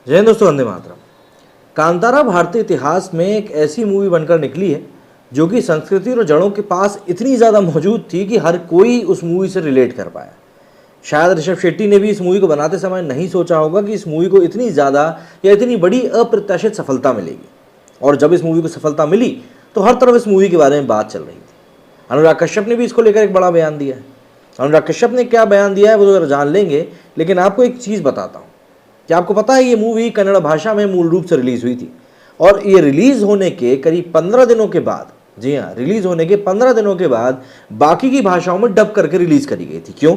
जय हिंद दोस्तों, वंदे मातरम। कांतारा भारतीय इतिहास में एक ऐसी मूवी बनकर निकली है जो कि संस्कृति और जड़ों के पास इतनी ज़्यादा मौजूद थी कि हर कोई उस मूवी से रिलेट कर पाया। शायद ऋषभ शेट्टी ने भी इस मूवी को बनाते समय नहीं सोचा होगा कि इस मूवी को इतनी ज़्यादा या इतनी बड़ी अप्रत्याशित सफलता मिलेगी। और जब इस मूवी को सफलता मिली तो हर तरफ इस मूवी के बारे में बात चल रही थी। अनुराग कश्यप ने भी इसको लेकर एक बड़ा बयान दिया है। अनुराग कश्यप ने क्या बयान दिया है वो तो जान लेंगे, लेकिन आपको एक चीज़ बताता हूँ। क्या आपको पता है ये मूवी कन्नड़ भाषा में मूल रूप से रिलीज हुई थी और ये रिलीज होने के करीब 15 दिनों के बाद, जी हाँ, रिलीज होने के 15 दिनों के बाद बाकी की भाषाओं में डब करके रिलीज करी गई थी। क्यों?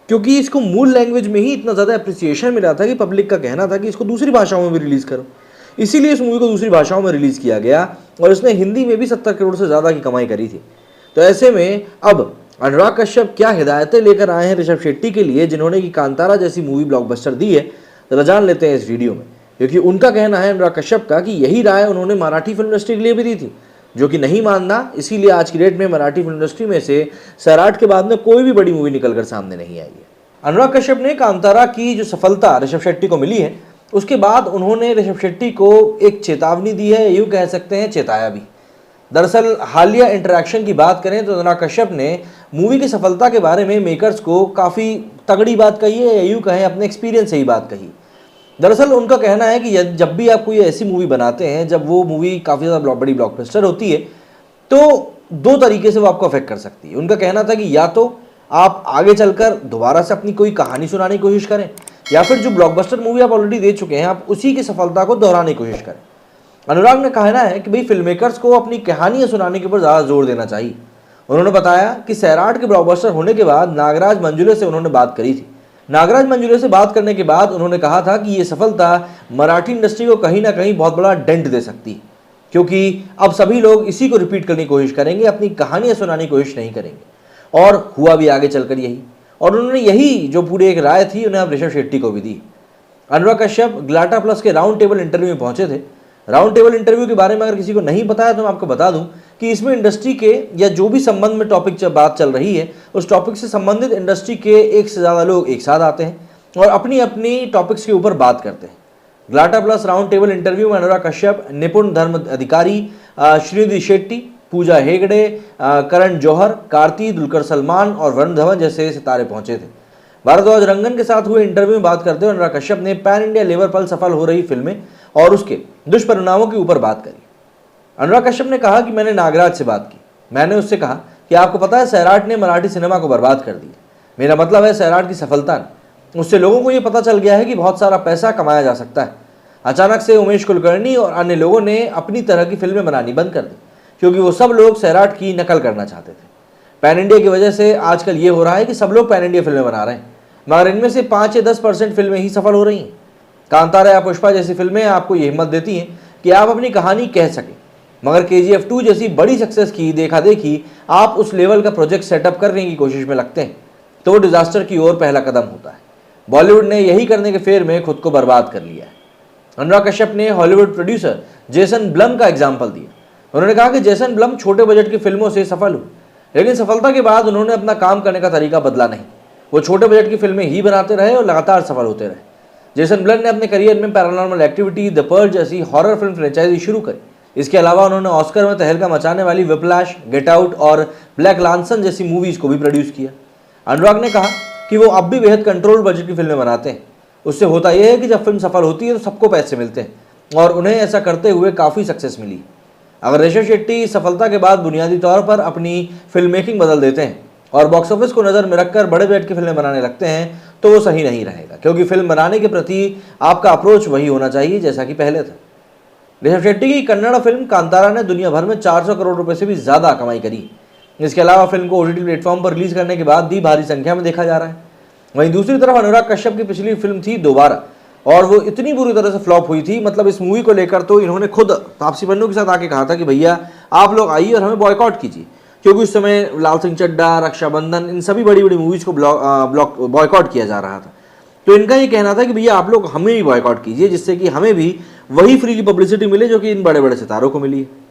क्योंकि इसको मूल लैंग्वेज में ही इतना ज़्यादा अप्रिसिएशन मिला था कि पब्लिक का कहना था कि इसको दूसरी भाषाओं में भी रिलीज करो। इसीलिए इस मूवी को दूसरी भाषाओं में रिलीज किया गया और इसने हिंदी में भी 70 करोड़ से ज़्यादा की कमाई करी थी। तो ऐसे में अब अनुराग कश्यप क्या हिदायतें लेकर आए हैं ऋषभ शेट्टी के लिए, जिन्होंने कि कांतारा जैसी मूवी ब्लॉकबस्टर दी है, जरा जान लेते हैं इस वीडियो में। क्योंकि उनका कहना है, अनुराग कश्यप का, कि यही राय उन्होंने मराठी फिल्म इंडस्ट्री के लिए भी दी थी, जो कि नहीं मानना। इसीलिए आज की डेट में मराठी फिल्म इंडस्ट्री में से सैराट के बाद में कोई भी बड़ी मूवी निकलकर सामने नहीं आई है। अनुराग कश्यप ने कांतारा की जो सफलता ऋषभ शेट्टी को मिली है, उसके बाद उन्होंने ऋषभ शेट्टी को एक चेतावनी दी है, यूँ कह सकते हैं चेताया भी। दरअसल हालिया इंटरेक्शन की बात करें तो अनुराग कश्यप ने मूवी की सफलता के बारे में मेकर्स को काफ़ी तगड़ी बात कही है, या यूँ कहें अपने एक्सपीरियंस से ही बात कही। दरअसल उनका कहना है कि जब भी आप कोई ऐसी मूवी बनाते हैं, जब वो मूवी काफ़ी ज़्यादा बड़ी ब्लॉकबस्टर होती है, तो दो तरीके से वो आपको अफेक्ट कर सकती है। उनका कहना था कि या तो आप आगे चलकर दोबारा से अपनी कोई कहानी सुनाने की कोशिश करें, या फिर जो ब्लॉकबस्टर मूवी आप ऑलरेडी दे चुके हैं आप उसी की सफलता को दोहराने की कोशिश करें। अनुराग ने कहना है कि भाई फिल्म मेकर्स को अपनी कहानियाँ सुनाने के ऊपर ज़्यादा जोर देना चाहिए। उन्होंने बताया कि सैराट के ब्लॉकबस्टर होने के बाद नागराज मंजुले से उन्होंने बात करी थी। नागराज मंजुले से बात करने के बाद उन्होंने कहा था कि ये सफलता मराठी इंडस्ट्री को कहीं ना कहीं बहुत बड़ा डेंट दे सकती है, क्योंकि अब सभी लोग इसी को रिपीट करने की कोशिश करेंगे, अपनी कहानियाँ सुनाने की कोशिश नहीं करेंगे। और हुआ भी आगे चलकर यही, और उन्होंने यही जो पूरी एक राय थी उन्हें अब ऋषभ शेट्टी को भी दी। अनुराग कश्यप ग्लाटा प्लस के राउंड टेबल इंटरव्यू में पहुंचे थे। राउंड टेबल इंटरव्यू के बारे में अगर किसी को नहीं पता है तो मैं आपको बता दूं कि इसमें इंडस्ट्री के या जो भी संबंध में टॉपिक बात चल रही है, उस टॉपिक से संबंधित इंडस्ट्री के एक से ज़्यादा लोग एक साथ आते हैं और अपनी अपनी टॉपिक्स के ऊपर बात करते हैं। ग्लाटा प्लस राउंड टेबल इंटरव्यू में अनुराग कश्यप, निपुण धर्म अधिकारी, श्रीनिधि शेट्टी, पूजा हेगड़े, करण जौहर, कार्ति, दुलकर सलमान और वरुण धवन जैसे सितारे पहुंचे थे। भारद्वाज रंगन के साथ हुए इंटरव्यू में बात करते हुए अनुराग कश्यप ने पैन इंडिया लेवल पर सफल हो रही फिल्में और उसके दुष्परिणामों के ऊपर बात करी। अनुराग कश्यप ने कहा कि मैंने नागराज से बात की। मैंने उससे कहा कि आपको पता है सैराट ने मराठी सिनेमा को बर्बाद कर दिया। मेरा मतलब है सैराट की सफलता ने, उससे लोगों को ये पता चल गया है कि बहुत सारा पैसा कमाया जा सकता है। अचानक से उमेश कुलकर्णी और अन्य लोगों ने अपनी तरह की फिल्में बनानी बंद कर दी, क्योंकि वो सब लोग सैराट की नकल करना चाहते थे। पैन इंडिया की वजह से आजकल ये हो रहा है कि सब लोग पैन इंडिया फिल्में बना रहे हैं, मगर इनमें से 5 या 10% फिल्में ही सफल हो रही हैं। कांतारा या पुष्पा जैसी फिल्में आपको ये हिम्मत देती हैं कि आप अपनी कहानी कह सकें, मगर KGF 2 जैसी बड़ी सक्सेस की देखा देखी आप उस लेवल का प्रोजेक्ट सेटअप करने की कोशिश में लगते हैं तो वो डिजास्टर की ओर पहला कदम होता है। बॉलीवुड ने यही करने के फेर में खुद को बर्बाद कर लिया है। अनुराग कश्यप ने हॉलीवुड प्रोड्यूसर जेसन ब्लम का एग्जाम्पल दिया। उन्होंने कहा कि जेसन ब्लम छोटे बजट की फिल्मों से सफल हुए, लेकिन सफलता के बाद उन्होंने अपना काम करने का तरीका बदला नहीं। वो छोटे बजट की फिल्में ही बनाते रहे और लगातार सफल होते रहे। जेसन ब्लम ने अपने करियर में पैरानॉर्मल एक्टिविटी, द पर्ज जैसी हॉरर फिल्म फ्रेंचाइजी शुरू करी। इसके अलावा उन्होंने ऑस्कर में तहलका मचाने वाली विप्लैश, गेट आउट और ब्लैक लांसन जैसी मूवीज को भी प्रोड्यूस किया। अनुराग ने कहा कि वो अब भी बेहद कंट्रोल बजट की फिल्में बनाते हैं। उससे होता यह है कि जब फिल्म सफल होती है तो सबको पैसे मिलते हैं, और उन्हें ऐसा करते हुए काफ़ी सक्सेस मिली। अगर ऋषभ शेट्टी सफलता के बाद बुनियादी तौर पर अपनी फिल्म मेकिंग बदल देते हैं और बॉक्स ऑफिस को नज़र में रखकर बड़े बजट की फिल्में बनाने लगते हैं तो वो सही नहीं रहेगा, क्योंकि फिल्म बनाने के प्रति आपका अप्रोच वही होना चाहिए जैसा कि पहले था। ऋषभ शेट्टी की कन्नड़ फिल्म कांतारा ने दुनिया भर में 400 करोड़ रुपए से भी ज़्यादा कमाई करी। इसके अलावा फिल्म को OTT प्लेटफॉर्म पर रिलीज करने के बाद भी भारी संख्या में देखा जा रहा है। वहीं दूसरी तरफ अनुराग कश्यप की पिछली फिल्म थी दोबारा, और वो इतनी बुरी तरह से फ्लॉप हुई थी, मतलब इस मूवी को लेकर तो इन्होंने खुद तापसी पन्नू के साथ आके कहा था कि भैया आप लोग आइए और हमें बॉयकॉट कीजिए, क्योंकि उस समय लाल सिंह चड्ढा, रक्षाबंधन, इन सभी बड़ी बड़ी मूवीज़ को बॉयकॉट किया जा रहा था। तो इनका ये कहना था कि भैया आप लोग हमें भी बॉयकॉट कीजिए, जिससे कि हमें भी वही फ्री की पब्लिसिटी मिले जो कि इन बड़े बड़े सितारों को मिली है।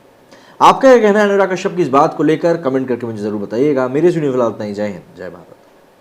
आपका क्या कहना है अनुराग कश्यप की इस बात को लेकर? कमेंट करके मुझे जरूर बताइएगा। मेरे वीडियो फिलहाल इतना ही। जय हिंद, जय भारत।